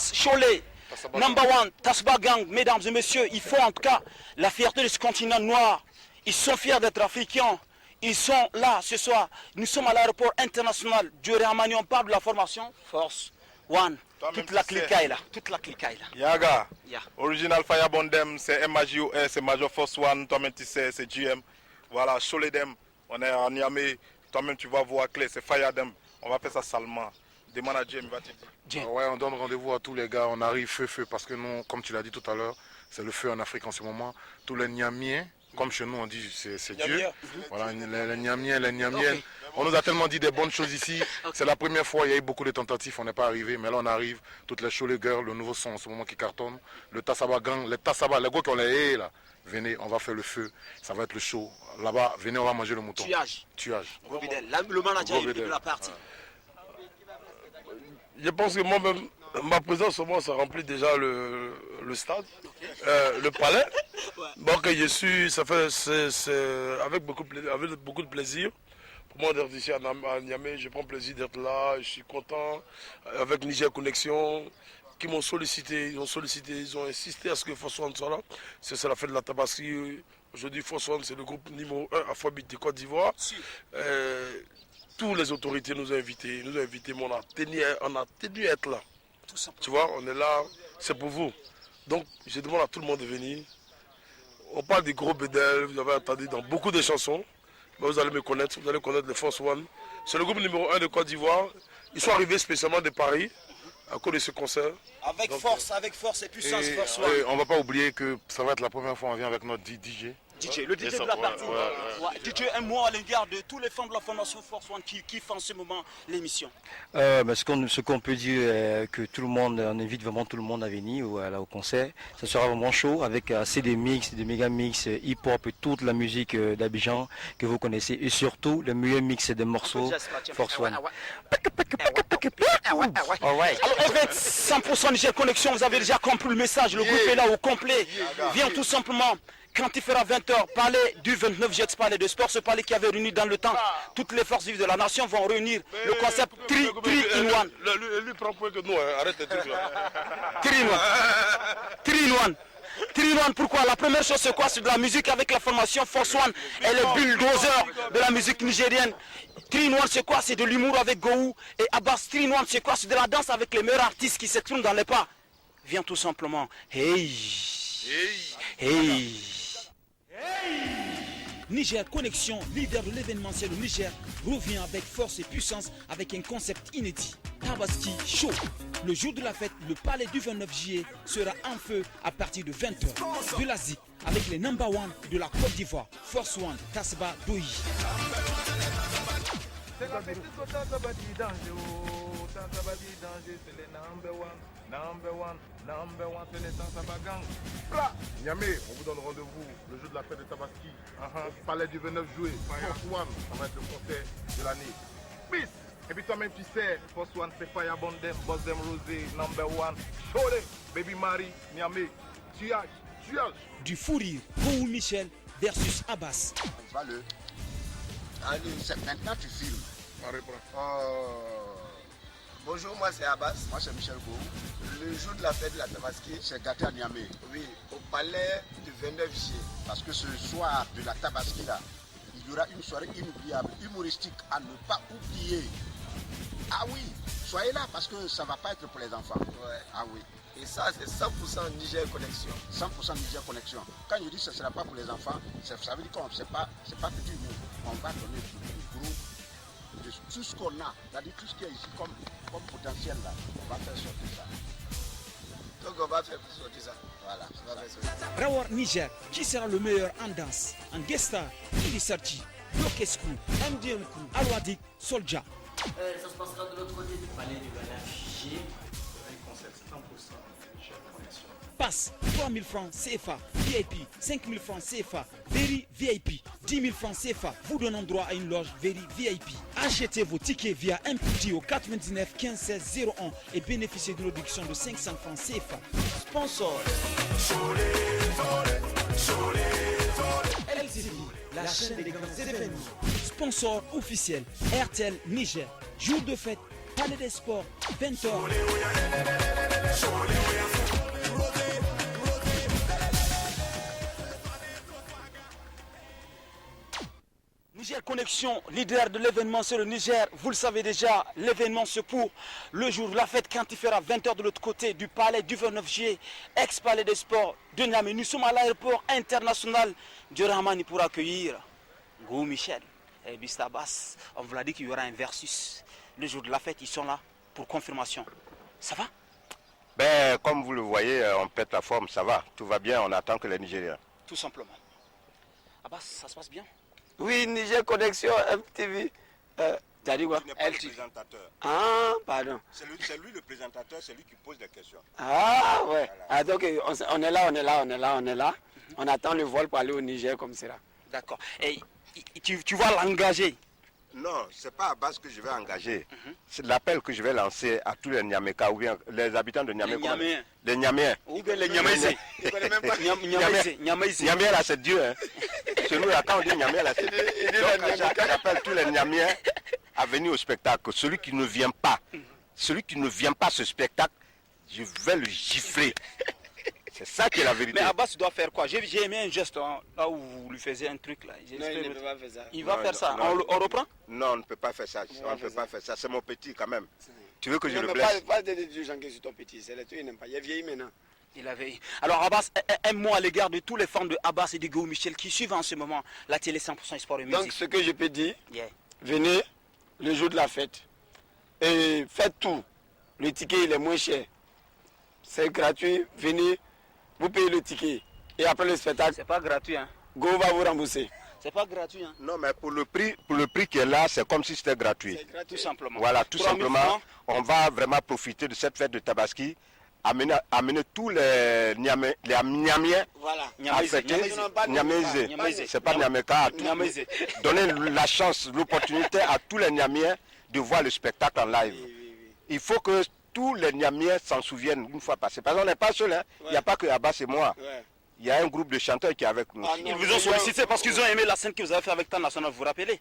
Abbas, Cholet, Number One, Tasba Gang, mesdames et messieurs, ils font en tout cas la fierté de ce continent noir. Ils sont fiers d'être africains. Ils sont là ce soir. Nous sommes à l'aéroport international du Réamani. On parle de la formation Force One. Toute la clique est là. Toute la clique est là. Yaga. Yeah. Original Firebondem, c'est MAJOS, c'est Major Force One. Toi-même tu sais, c'est GM. Voilà, Choledem. On est à Niamey. Toi-même tu vas voir clé, c'est Firedem. On va faire ça salement. Demande à GM, il va te dire. Ouais, on donne rendez-vous à tous les gars. On arrive feu, parce que nous, comme tu l'as dit tout à l'heure, c'est le feu en Afrique en ce moment. Tous les Niamiens, comme chez nous on dit, c'est Dieu. Voilà, les Niamiens, les Niamiennes. Okay. On nous a tellement dit des bonnes choses ici. Okay. C'est la première fois, il y a eu beaucoup de tentatives, on n'est pas arrivé. Mais là on arrive, toutes les Cholet Girls, le nouveau son en ce moment qui cartonne. Le Tassaba Gang, les Tassaba, les gars qui ont les là. Venez, on va faire le feu, ça va être le show. Là-bas, venez, on va manger le mouton. Tuage. Le manager est de la partie. Je pense que moi-même, ma présence au moins, ça remplit déjà le stade, le palais. Donc je suis, ça fait, c'est avec beaucoup de plaisir. Pour moi d'être ici à Niamey, je prends plaisir d'être là, je suis content. Avec Niger Connexion, qui m'ont sollicité, ils ont insisté à ce que Force One soit là. C'est la fête de la Tabaski. Aujourd'hui, Force One, c'est le groupe numéro 1 Afrobeat de Côte d'Ivoire. Toutes les autorités nous ont invités, mais on a tenu à être là. Tu vois, on est là, c'est pour vous. Donc, je demande à tout le monde de venir. On parle des gros bédels, vous avez entendu dans beaucoup de chansons. Mais vous allez me connaître, vous allez connaître les Force One. C'est le groupe numéro 1 de Côte d'Ivoire. Ils sont arrivés spécialement de Paris à cause de ce concert. Avec force et puissance, Force One. On ne va pas oublier que ça va être la première fois qu'on vient avec notre DJ. Le DJ de la partie. DJ, un mot à l'égard de tous les fans de la formation Force One qui kiffent en ce moment l'émission. Ce qu'on peut dire, que tout le monde, on invite vraiment tout le monde à venir au concert. Ça sera vraiment chaud avec assez des mix, des méga mix, hip-hop et toute la musique d'Abidjan que vous connaissez. Et surtout, le meilleur mix des morceaux Force One. Alors, avec 100% Niger Connexion, vous avez déjà compris le message. Le groupe est là au complet. Vient tout simplement. Quand il fera 20h, palais du 29 Jets, palais de sport, ce palais qui avait réuni dans le temps toutes les forces vives de la nation vont réunir le concept 3 in 1. Lui prend point que nous, arrête tes trucs là. 3 in 1. 3 in 1, pourquoi? La première chose c'est quoi? C'est de la musique avec la formation Force One et le bulldozer de la musique nigérienne. 3 in 1 c'est quoi? C'est de l'humour avec Gou et Abbas. 3 in 1 c'est quoi? C'est de la danse avec les meilleurs artistes qui s'expriment dans les pas. Viens tout simplement. Hey. Niger Connexion, leader de l'événementiel au Niger, revient avec force et puissance avec un concept inédit. Tabaski Show. Le jour de la fête, le palais du 29 juillet sera en feu à partir de 20h. De la ZIC avec les number one de la Côte d'Ivoire, Force One, Tasba Doyi. Number one, c'est les Tassaba Gang. Niamey, on vous donne rendez-vous le jour de la fête de Tabaski. Au palais du 29 juillet. Force One, ça va être le concert de l'année. Peace. Et puis toi-même tu sais, Force One c'est Firebondem, Boss Dem Rosé, number one, Cholet, Baby Marie, Niamey, tuage. Du fou rire, Raoul Michel versus Abbas. Allez, maintenant tu filmes. Bonjour, moi c'est Abbas, moi c'est Michel Gou. Le jour de la fête de la Tabaski, c'est gâté à Niamey. Oui, au palais du 29 juillet. Parce que ce soir de la Tabaski là, il y aura une soirée inoubliable, humoristique à ne pas oublier. Ah oui, soyez là parce que ça ne va pas être pour les enfants. Ouais. Ah oui. Et ça c'est 100% Niger Connexion. 100% Niger Connexion. Quand je dis que ce ne sera pas pour les enfants, ça veut dire que ce n'est pas petit nous. On va donner tout groupe. De tout ce qu'on a, c'est-à-dire tout ce qui est ici comme potentiel là, on va faire sortir ça. Donc on va faire sortir ça. Voilà, on va faire sortir ça. Rawar Niger, qui sera le meilleur en danse? En guest star, Ili Sarchi, Lokescu, MDM Crew, Alwadik, Soldier. Ça se passera de l'autre côté du palais du 29 juillet. Un concept 100% Niger Connexion. Passe 3 000 francs CFA, VIP, 5 000 francs CFA, Very VIP, 10 000 francs CFA, vous donnant droit à une loge Very VIP. Achetez vos tickets via MPT au 99 15 16 01 et bénéficiez d'une réduction de 500 francs CFA. Sponsor LCD, la chaîne des grands événements. Sponsor officiel RTL Niger. Jour de fête, Palais des Sports, 20h. Connexion, leader de l'événement sur le Niger. Vous le savez déjà, l'événement c'est pour le jour de la fête quand il fera 20h de l'autre côté du palais du 29 juillet, ex-palais des sports de Niamey. Nous sommes à l'aéroport international de Ramani pour accueillir Gou Michel et Bista Abbas. On vous l'a dit qu'il y aura un versus. Le jour de la fête, ils sont là pour confirmation. Ça va? Ben, comme vous le voyez, on pète la forme, ça va. Tout va bien, on attend que les Nigériens. Tout simplement. Abbas, ça se passe bien? Oui, Niger Connexion, FTV. T'as dit quoi? Tu n'es pas le présentateur. Ah, pardon. C'est lui le présentateur, c'est lui qui pose des questions. Ah, ouais. Voilà. Ah, donc, on est là. On attend le vol pour aller au Niger comme ça. D'accord. Et tu vas l'engager? Non, c'est pas à base que je vais engager. C'est l'appel que je vais lancer à tous les Niameka ou bien les habitants de Niamey. Les Niaméens. Les Niamaïsés. Il connaît même pas. Niamaïsés. Niamey là, c'est Dieu. Hein. Chez nous, là, quand on dit Niamey là, c'est Dieu. Donc, j'appelle tous les Niaméens à venir au spectacle. Celui qui ne vient pas à ce spectacle, je vais le gifler. C'est ça qui est la vérité. Mais Abbas, tu dois faire quoi? J'ai aimé un geste hein, là où vous lui faisiez un truc là. Non, il ne peut pas faire ça. Il va Non, faire non, ça. non. On reprend? Non, on ne peut pas faire ça. On ne peut pas faire ça. C'est mon petit quand même. Tu veux que je Non, le mais blesse? pas de gens qui sont ton petit. C'est le truc, il n'aime pas. Il est vieilli maintenant. Il avait. Alors Abbas, un mot à l'égard de tous les fans de Abbas et de Gou Michel qui suivent en ce moment la télé 100% sport et musique. Donc, ce que je peux dire, Yeah. venez le jour de la fête. Et faites tout. Le ticket, il est moins cher. C'est gratuit. Venez, vous payez le ticket. Et après le spectacle, C'est pas gratuit, hein. Go va vous rembourser. C'est pas gratuit, hein. Non, mais pour le prix qui est là, c'est comme si c'était gratuit. Tout simplement. Voilà, tout 3 000 simplement, francs. on va vraiment profiter de cette fête de Tabaski, amener tous les Niamiens Voilà. à Niamaïsé, fêter. Niamaïsé. Niamaïsé. C'est pas Niameka. Niamaïsé. Donner la chance, l'opportunité à tous les Niamiens de voir le spectacle en live. Il faut que tous les Niamiens s'en souviennent une fois passé. Parce qu'on n'est pas seul, hein. Il n'y a pas que Abbas et moi. Ouais. Il y a un groupe de chanteurs qui est avec nous. Ah, non, Ils vous ont sollicité parce qu'ils ont aimé la scène que vous avez fait avec Tal National, vous vous rappelez?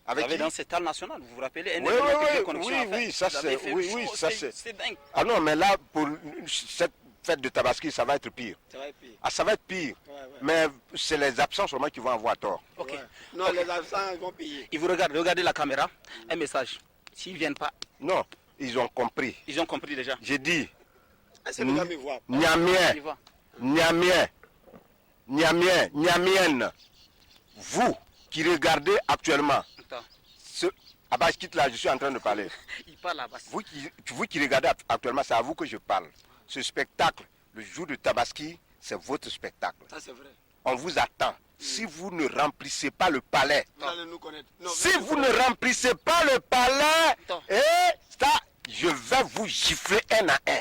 Avec Vous avez qui? dansé Tal National, vous vous rappelez? Un Oui, événement que oui, Niger Connexion a fait. oui, ça Vous avez c'est... fait Oui, le oui, show, ça c'est... c'est dingue. Ah non, mais là, pour cette fête de Tabaski, ça va être pire. Ça va être pire. Ah, ça va être pire. Ouais, ouais. Mais c'est les absents seulement qui vont avoir tort. Ok. Ouais. Non, les absents vont payer. Ils vous regardent, regardez la caméra. Un message. S'ils viennent pas, Non, ils ont compris. ils ont compris déjà. J'ai dit, Est-ce que les gars me voient? Niamien, Il va. Niamien, Niamien, Niamienne, vous qui regardez actuellement, Attends. Abbas, quitte là, je suis en train de parler. Il parle à Abbas. Vous qui regardez actuellement, c'est à vous que je parle. Ce spectacle, le jour de Tabaski, c'est votre spectacle. Ça, c'est vrai. On vous attend. Si vous ne remplissez pas le palais, Vous allez nous connaître. Non, si vous ne remplissez pas le palais, Attends. je vais vous gifler un à un.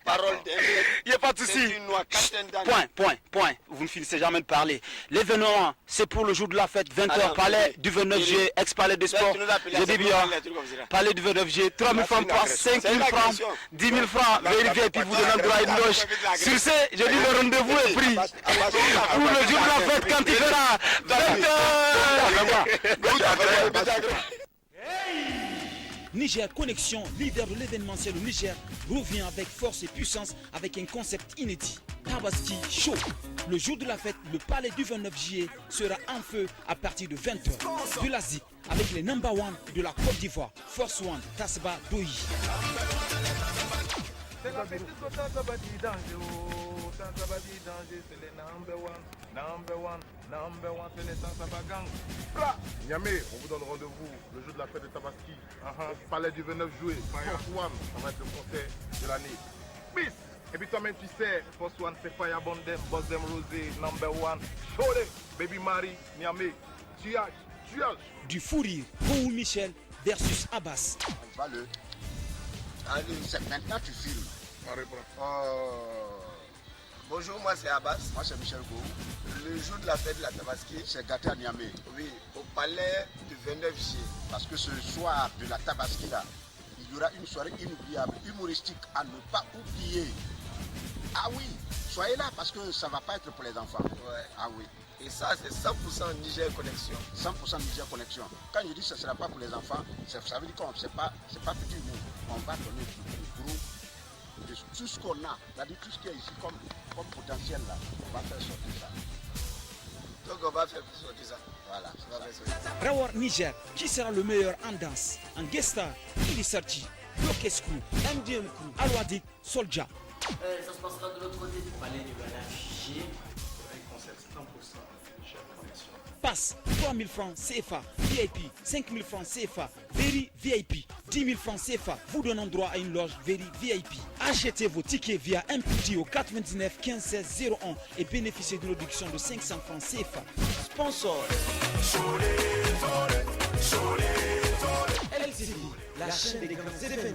parole d'un Il n'y a pas de souci. C'est une noix, capitaine d'année. Point. Vous ne finissez jamais de parler. L'événement, c'est pour le jour de la fête, 20h, Attends, palais mais- du 29 juillet, ex-palais des Toi, sports. tu nous appelles à Je dis cette bien, nouvelle, truc comme ça. palais du 29 juillet, 3 000 francs par 5 C'est 000 une francs, agression. 10 000 francs, vérifiez, et puis vous donnez le droit à une loge. Sur ce, je dis le rendez-vous est pris. Pour le jour de la fête, quand il fera 20h. Niger Connexion, leader de l'événementiel au Niger, revient avec force et puissance avec un concept inédit. Tabaski Show. Le jour de la fête, le palais du 29 juillet sera en feu à partir de 20h. De la ZIC avec les number one de la Côte d'Ivoire, Force One, Tasba Doyi. C'est la fête jusqu'au Tanzabadi danger, oh, Tanzabadi danger, c'est les number one, c'est les Tanzabagang. Niamey, on vous donne rendez-vous le jour de la fête de Tabaski. Au palais du 29 juillet. Force One, ça va être le concert de l'année. Peace. Et puis toi-même tu sais, Force One c'est Fire Bondem, Boss Dem Rosé, number one, Chole, Baby Marie, Niamey, Tuage. Du fou rire, Gou Michel versus Abbas. On va le... Allez, maintenant tu filmes. Bonjour, moi c'est Abbas, moi c'est Michel Gou. Le jour de la fête de la Tabaski, c'est gâté à Niamey. Oui, au palais du 29 juillet. Parce que ce soir de la Tabaski là, il y aura une soirée inoubliable, humoristique à ne pas oublier. Ah oui, soyez là parce que ça ne va pas être pour les enfants. Ouais. Ah oui. Et ça, c'est 100% Niger Connexion. 100% Niger Connexion. Quand je dis que ce ne sera pas pour les enfants, ça veut dire que ce n'est pas petit mot. On va donner du gros, de tout ce qu'on a, c'est-à-dire tout ce qui est ici comme potentiel là, on va faire sortir ça. Donc on va faire plus de ça. Voilà, on va faire ça. Rawar Niger, qui sera le meilleur en danse? En guest star, Ili Sarchi, Lokes Crew, MDM Crew, Alwadik, Soldier. Ça se passera de l'autre côté du palais du Ghana, avec concert 100% chef connexion. Passe 3 000 francs CFA, VIP, 5 000 francs CFA, Very VIP, 10 000 francs CFA, vous donnant droit à une loge Very VIP. Achetez vos tickets via MPT au 99 15 16 01 et bénéficiez d'une réduction de 500 francs CFA. Sponsor LCD, la chaîne des grands événements.